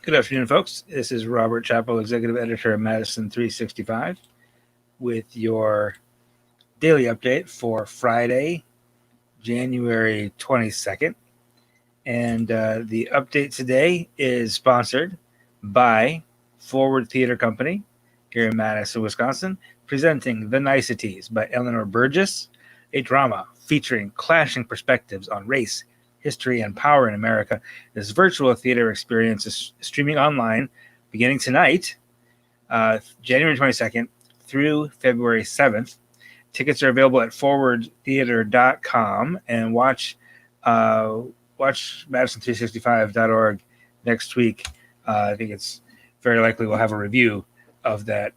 Good afternoon, folks. This is Robert Chappell, Executive Editor of Madison365, with your daily update for Friday, January 22nd. And the update today is sponsored by Forward Theater Company here in Madison, Wisconsin, presenting The Niceties by Eleanor Burgess, a drama featuring clashing perspectives on race, history, and power in America. This virtual theater experience is streaming online beginning tonight, January 22nd through February 7th. Tickets are available at forwardtheater.com, and watch Madison365.org next week. I think it's very likely we'll have a review of that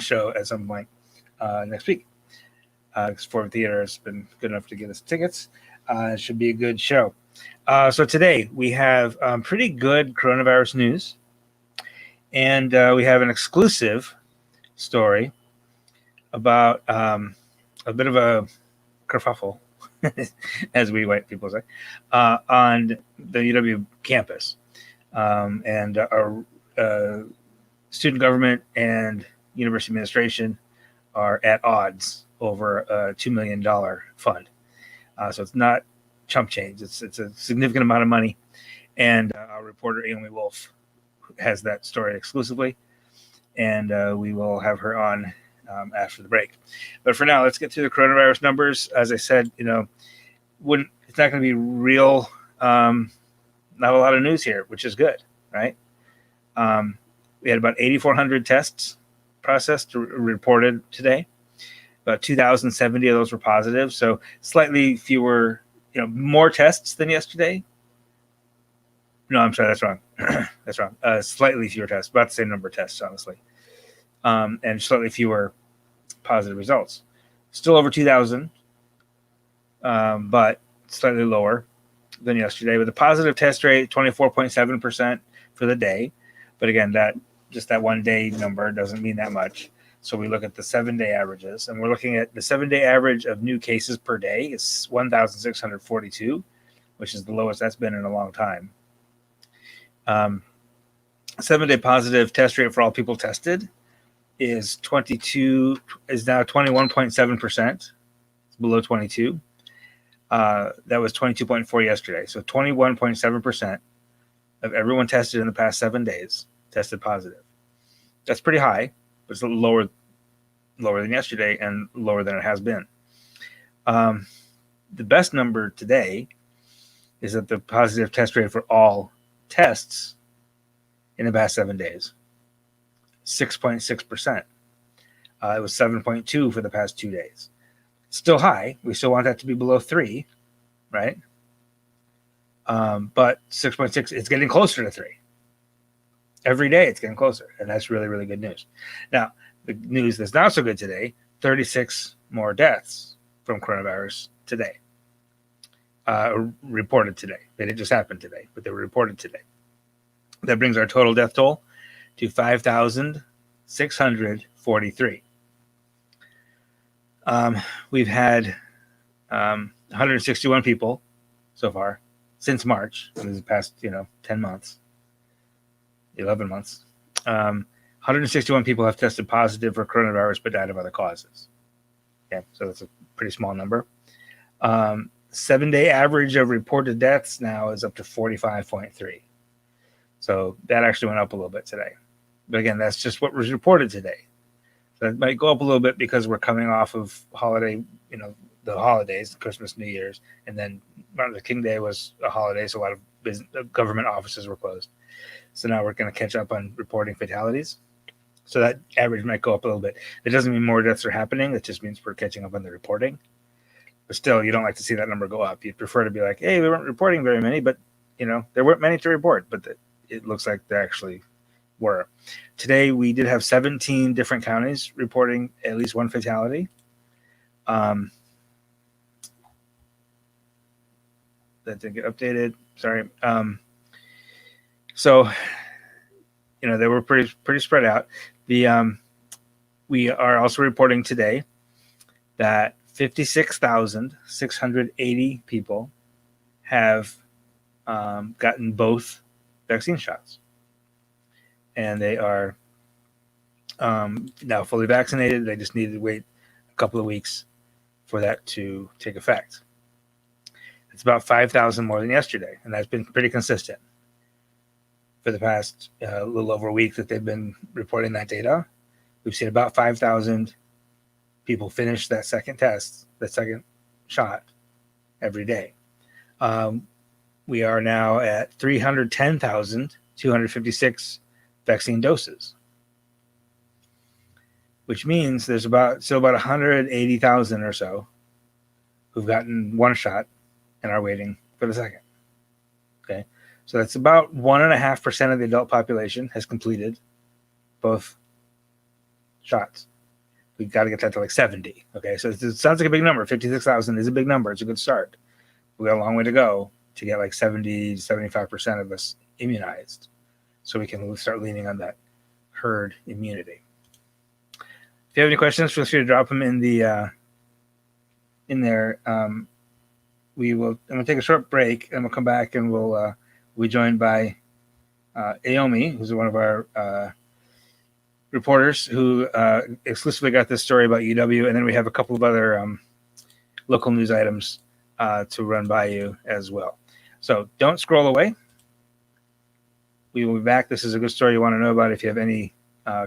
show at some point next week. Forward Theater has been good enough to get us tickets. It should be a good show. So today we have pretty good coronavirus news, and we have an exclusive story about a bit of a kerfuffle, as we white people say, on the UW campus. And our student government and university administration are at odds over a $2 million fund. So it's not chump change. It's a significant amount of money. And our reporter, Ayomi Wolff, has that story exclusively. And we will have her on after the break. But for now, let's get through the coronavirus numbers. As I said, it's not going to be real, not a lot of news here, which is good, right? We had about 8,400 tests processed, reported today. About 2,070 of those were positive, so slightly fewer, more tests than yesterday. No, I'm sorry, that's wrong. That's wrong. Slightly fewer tests, about the same number of tests, honestly, and slightly fewer positive results. Still over 2,000, but slightly lower than yesterday. With the positive test rate, 24.7% for the day. But again, that 1 day number doesn't mean that much. So we look at the 7-day averages, and we're looking at the 7-day average of new cases per day is 1,642, which is the lowest that's been in a long time. 7-day positive test rate for all people tested is now 21.7%. It's below 22. That was 22.4 yesterday. So 21.7% of everyone tested in the past 7 days tested positive. That's pretty high, but it's a little lower than yesterday and lower than it has been. The best number today is that the positive test rate for all tests in the past 7 days, 6.6%. It was 7.2 for the past 2 days. Still high. We still want that to be below 3, right? But 6.6, it's getting closer to 3. Every day it's getting closer, and that's really, really good news. Now, the news that's not so good today, 36 more deaths from coronavirus today. Reported today. They didn't just happen today, but they were reported today. That brings our total death toll to 5,643. We've had 161 people so far since March. This is the past, 10 months, 11 months. 161 people have tested positive for coronavirus but died of other causes. Okay, so that's a pretty small number. 7-day average of reported deaths now is up to 45.3. So that actually went up a little bit today. But again, that's just what was reported today. So that might go up a little bit because we're coming off of holiday, the holidays, Christmas, New Year's, and then Martin Luther King Day was a holiday, so a lot of government offices were closed. So now we're going to catch up on reporting fatalities. So that average might go up a little bit. It doesn't mean more deaths are happening. It just means we're catching up on the reporting. But still, you don't like to see that number go up. You'd prefer to be like, hey, we weren't reporting very many, but, there weren't many to report. But it looks like there actually were. Today, we did have 17 different counties reporting at least one fatality. That didn't get updated. Sorry. So, they were pretty spread out. We are also reporting today that 56,680 people have gotten both vaccine shots. and they are now fully vaccinated. They just needed to wait a couple of weeks for that to take effect. It's about 5,000 more than yesterday, and that's been pretty consistent for the past little over a week that they've been reporting that data. We've seen about 5,000 people finish that second test, that second shot every day. We are now at 310,256 vaccine doses, which means there's still about 180,000 or so who've gotten one shot and are waiting for the second. Okay, so that's about 1.5% of the adult population has completed both shots. We've got to get that to like 70. Okay, so it sounds like a big number. 56,000 is a big number. It's a good start. We got a long way to go to get like 70, 75% of us immunized, so we can start leaning on that herd immunity. If you have any questions, feel free to drop them in the in there. I'm going to take a short break, and we'll come back, and we'll be joined by Ayomi, who's one of our reporters who exclusively got this story about UW, and then we have a couple of other local news items to run by you as well. So don't scroll away. We will be back. This is a good story you want to know about if you have any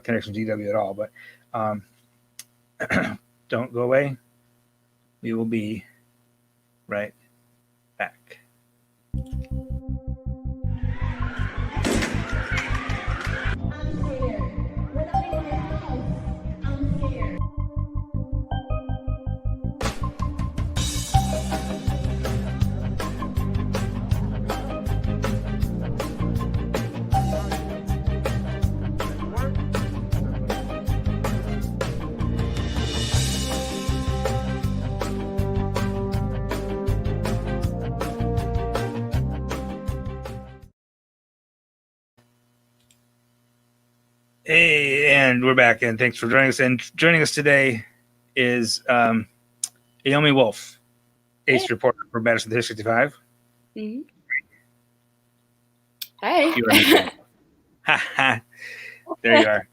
connection to UW at all, but don't go away. We will be right back. Hey, and we're back, and thanks for joining us. And joining us today is Ayomi Wolff, ace reporter for Madison365. Mm-hmm. Hey. There you are.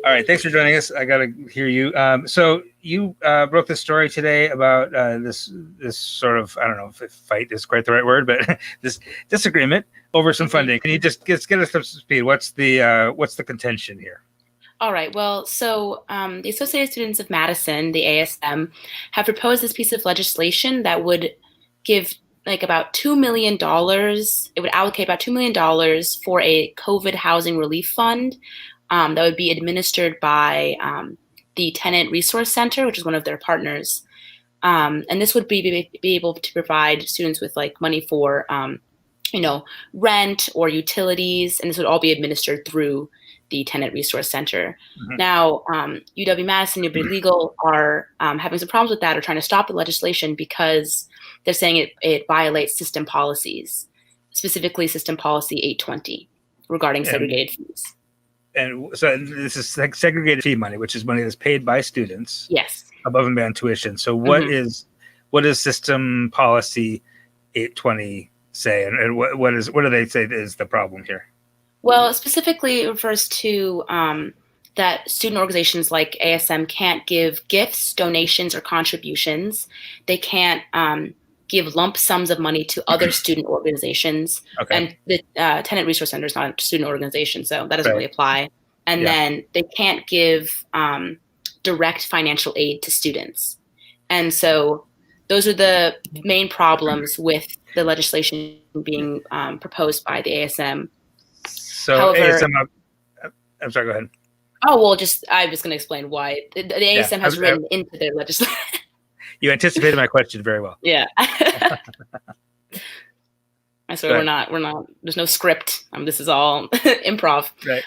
All right, thanks for joining us. I got to hear you. So you broke this story today about this sort of, I don't know if fight is quite the right word, but this disagreement over some funding. Can you just get us up to speed? What's the contention here? All right. Well, so the Associated Students of Madison, the ASM, have proposed this piece of legislation that would give like about $2 million. It would allocate about $2 million for a COVID housing relief fund that would be administered by the Tenant Resource Center, which is one of their partners. And this would be able to provide students with like money for, rent or utilities. And this would all be administered through the Tenant Resource Center. Mm-hmm. Now, UW-Madison, UW Legal are having some problems with that or trying to stop the legislation because they're saying it violates system policies, specifically System Policy 820 regarding segregated fees. And so this is segregated fee money, which is money that's paid by students. Yes. Above and beyond tuition. So what is System Policy 820 say, and what do they say is the problem here? Well, specifically it refers to that student organizations like ASM can't give gifts, donations, or contributions. They can't give lump sums of money to other student organizations. Okay. And the Tenant Resource Center is not a student organization, so that doesn't really apply. And then they can't give direct financial aid to students. And so those are the main problems with the legislation being proposed by the ASM. So however, ASM, I'm sorry, go ahead. Oh, well, I was going to explain why. The ASM has written into their legislation. You anticipated my question very well. Yeah. I swear we're not, there's no script. This is all improv. Right.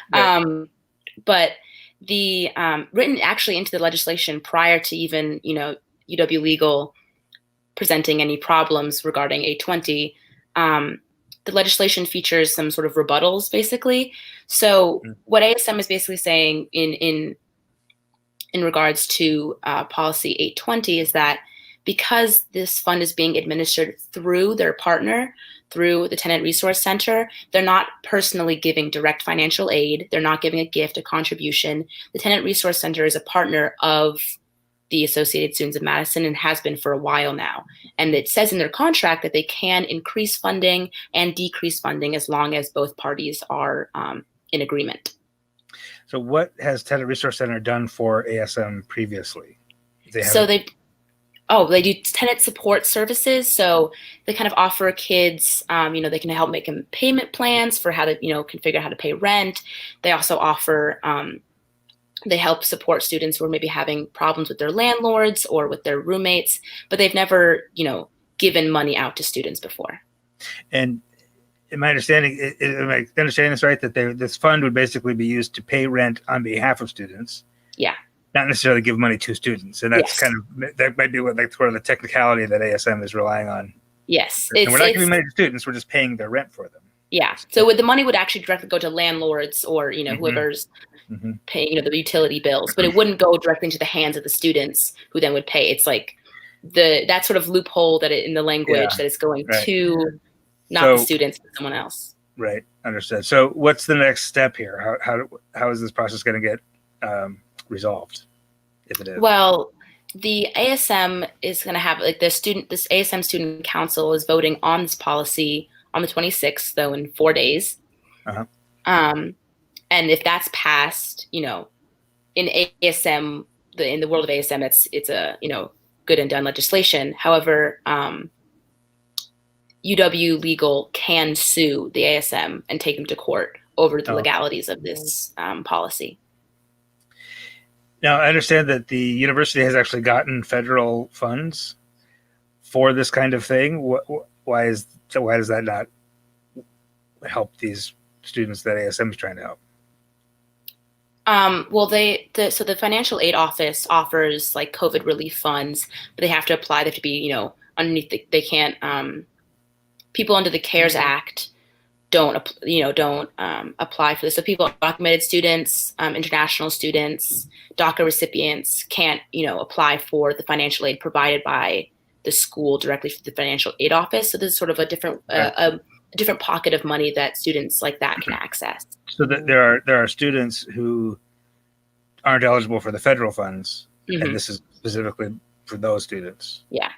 But the written actually into the legislation prior to even, UW Legal presenting any problems regarding 820, the legislation features some sort of rebuttals, basically. So what ASM is basically saying in regards to Policy 820 is that because this fund is being administered through their partner, through the Tenant Resource Center, they're not personally giving direct financial aid. They're not giving a gift, a contribution. The Tenant Resource Center is a partner of the Associated Students of Madison and has been for a while now. And it says in their contract that they can increase funding and decrease funding as long as both parties are in agreement. So what has Tenant Resource Center done for ASM previously? They do tenant support services. So they kind of offer kids, they can help make them payment plans for how to, can figure out how to pay rent. They also offer, they help support students who are maybe having problems with their landlords or with their roommates, but they've never, given money out to students before. And in my understanding, am I understanding this right, that this fund would basically be used to pay rent on behalf of students? Yeah. Not necessarily give money to students. And that's that might be sort of the technicality that ASM is relying on. Yes. And we're not giving money to students, we're just paying their rent for them. Yeah. So the money would actually directly go to landlords or, whoever's paying, the utility bills, but it wouldn't go directly into the hands of the students who then would pay. It's like that sort of loophole that in the language that it's going to not the students, but someone else. Right. Understood. So what's the next step here? How is this process going to get resolved, if it is? Well, the ASM is going to have this ASM student council is voting on this policy on the 26th, though, in 4 days. Uh-huh. And if that's passed, in ASM, in the world of ASM, it's a good and done legislation. However, UW Legal can sue the ASM and take them to court over the legalities of this policy. Now, I understand that the university has actually gotten federal funds for this kind of thing. Why does that not help these students that ASM is trying to help? Well, so the financial aid office offers like COVID relief funds, but they have to apply. They have to be, underneath. They can't. People under the CARES Act don't apply for this. So people, documented students, international students, DACA recipients can't, apply for the financial aid provided by the school directly from the financial aid office. So this is sort of a different a different pocket of money that students like that can access. So that there are students who aren't eligible for the federal funds, and this is specifically for those students. Yeah.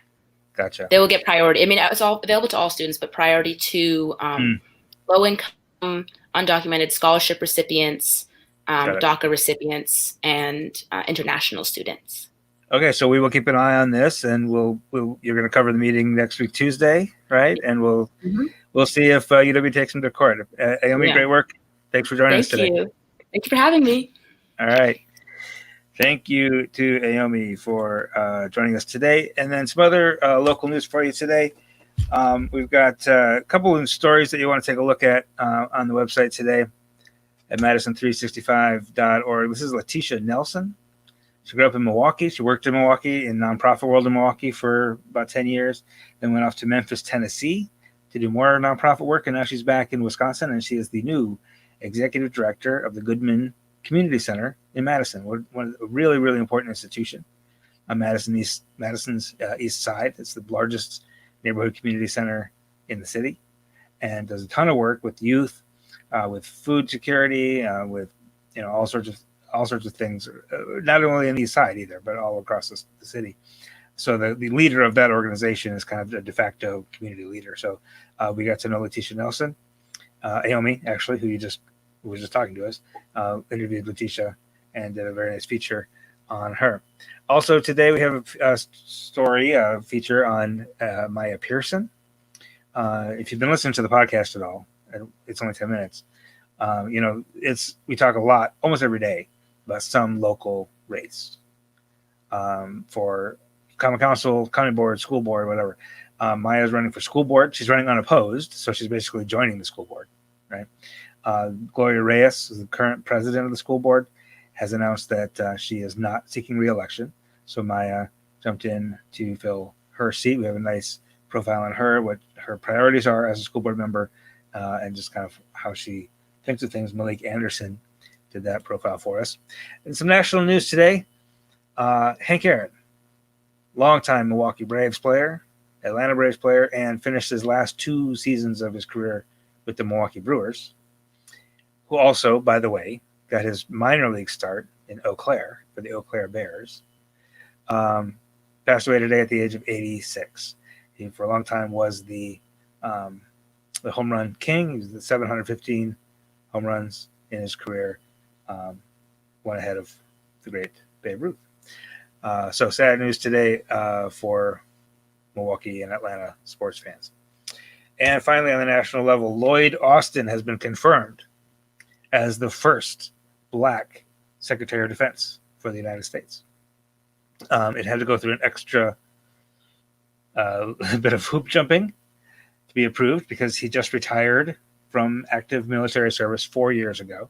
Gotcha. They will get priority. I mean, it's all available to all students, but priority to low-income, undocumented scholarship recipients, DACA recipients, and international students. Okay, so we will keep an eye on this, and you're going to cover the meeting next week, Tuesday, right? And we'll see if UW takes them to court. Ayomi, great work. Thanks for joining us today. Thank you. Thank you for having me. All right. Thank you to Ayomi for joining us today. And then some other local news for you today. We've got a couple of stories that you want to take a look at on the website today at Madison365.org. This is Letitia Nelson. She grew up in Milwaukee. She worked in Milwaukee, in nonprofit world in Milwaukee for about 10 years, then went off to Memphis, Tennessee to do more nonprofit work. And now she's back in Wisconsin, and she is the new executive director of the Goodman Community Center in Madison, a really, really important institution on Madison's east side. It's the largest neighborhood community center in the city, and does a ton of work with youth, with food security, with all sorts of things, not only on the east side either, but all across the city. So the leader of that organization is kind of a de facto community leader. So we got to know Letitia Nelson. Ayomi, actually, who was just talking to us, interviewed Letitia and did a very nice feature on her. Also today we have a feature on Maya Pearson. If you've been listening to the podcast at all, it's only 10 minutes. We talk a lot, almost every day, about some local race for common council, county board, school board, whatever. Maya's running for school board. She's running unopposed, so she's basically joining the school board, right? Gloria Reyes, the current president of the school board, has announced that she is not seeking re-election. So Maya jumped in to fill her seat. We have a nice profile on her, what her priorities are as a school board member, and just kind of how she thinks of things. Malik Anderson did that profile for us. And some national news today. Hank Aaron, longtime Milwaukee Braves player, Atlanta Braves player, and finished his last 2 seasons of his career with the Milwaukee Brewers, who also, by the way, got his minor league start in Eau Claire for the Eau Claire Bears. Passed away today at the age of 86. He, for a long time, was the home run king. He was the 715 home runs in his career, one ahead of the great Babe Ruth. So sad news today for Milwaukee and Atlanta sports fans. And finally, on the national level, Lloyd Austin has been confirmed as the first Black Secretary of Defense for the United States. It had to go through an extra bit of hoop jumping to be approved because he just retired from active military service 4 years ago.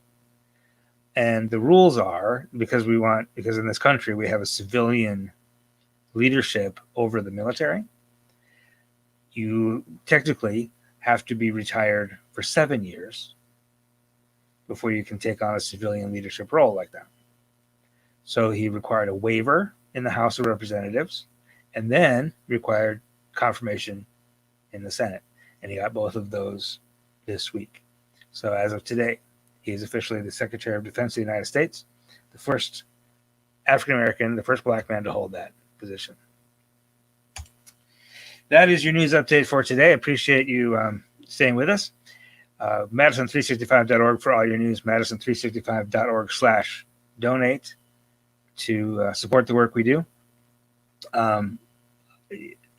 And the rules are, because in this country we have a civilian leadership over the military, you technically have to be retired for 7 years before you can take on a civilian leadership role like that. So he required a waiver in the House of Representatives and then required confirmation in the Senate. And he got both of those this week. So as of today, he is officially the Secretary of Defense of the United States, the first African-American, the first Black man to hold that position. That is your news update for today. I appreciate you staying with us. Madison365.org for all your news, Madison365.org/donate to support the work we do.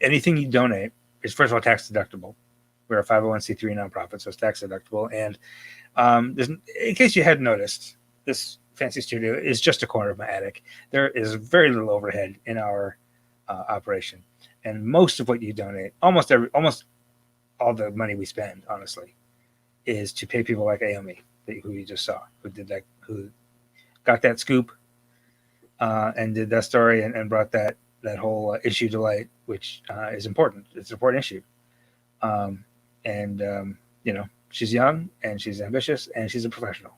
Anything you donate is, first of all, tax deductible. We're a 501c3 nonprofit, so it's tax deductible. And in case you hadn't noticed, this fancy studio is just a corner of my attic. There is very little overhead in our operation. And most of what you donate, almost all the money we spend, honestly, is to pay people like Ayomi, who you just saw, who got that scoop and did that story and brought that whole issue to light, which is important. It's an important issue. She's young and she's ambitious and she's a professional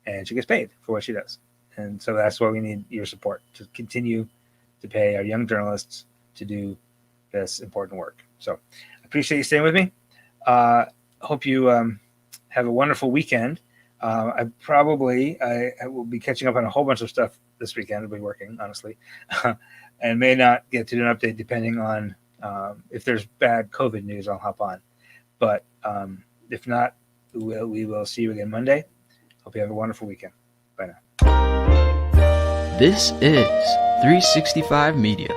and she gets paid for what she does. And so that's why we need your support to continue to pay our young journalists to do this important work. So I appreciate you staying with me. Hope you have a wonderful weekend. I will be catching up on a whole bunch of stuff this weekend. I'll be working, honestly, and may not get to do an update depending on if there's bad COVID news. I'll hop on, but if not, we will see you again Monday. Hope you have a wonderful weekend. Bye now. This is 365 Media.